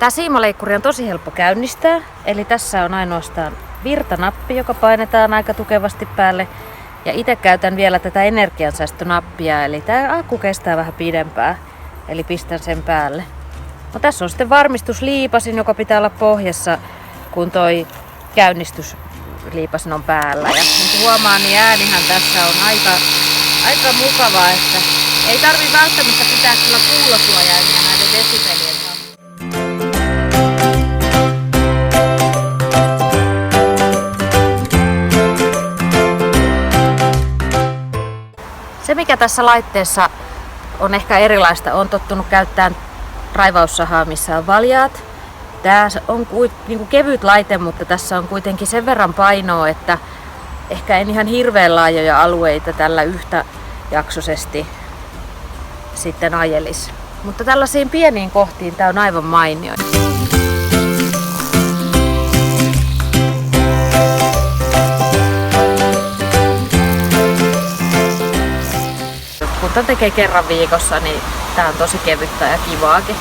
Tämä siimaleikkuri on tosi helppo käynnistää, eli tässä on ainoastaan virtanappi, joka painetaan aika tukevasti päälle. Ja itse käytän vielä tätä energiansäästönappia, eli tämä akku kestää vähän pidempään, eli pistän sen päälle. No, tässä on sitten varmistusliipasin, joka pitää olla pohjassa, kun toi käynnistysliipasin on päällä. Ja niin kuin huomaa, niin äänihän tässä on aika mukava, että ei tarvitse välttämättä pitää kyllä kuulosuojaimia näiden desibelien kanssa. Se, mikä tässä laitteessa on ehkä erilaista, on tottunut käyttämään raivaussahaa, missä on valjaat. Tämä on niin kevyt laite, mutta tässä on kuitenkin sen verran painoa, että ehkä en ihan hirveän laajoja alueita tällä yhtäjaksoisesti sitten ajelisi. Mutta tällaisiin pieniin kohtiin tämä on aivan mainio. Kun tämän tekee kerran viikossa, niin tää on tosi kevyttä ja kivaakin.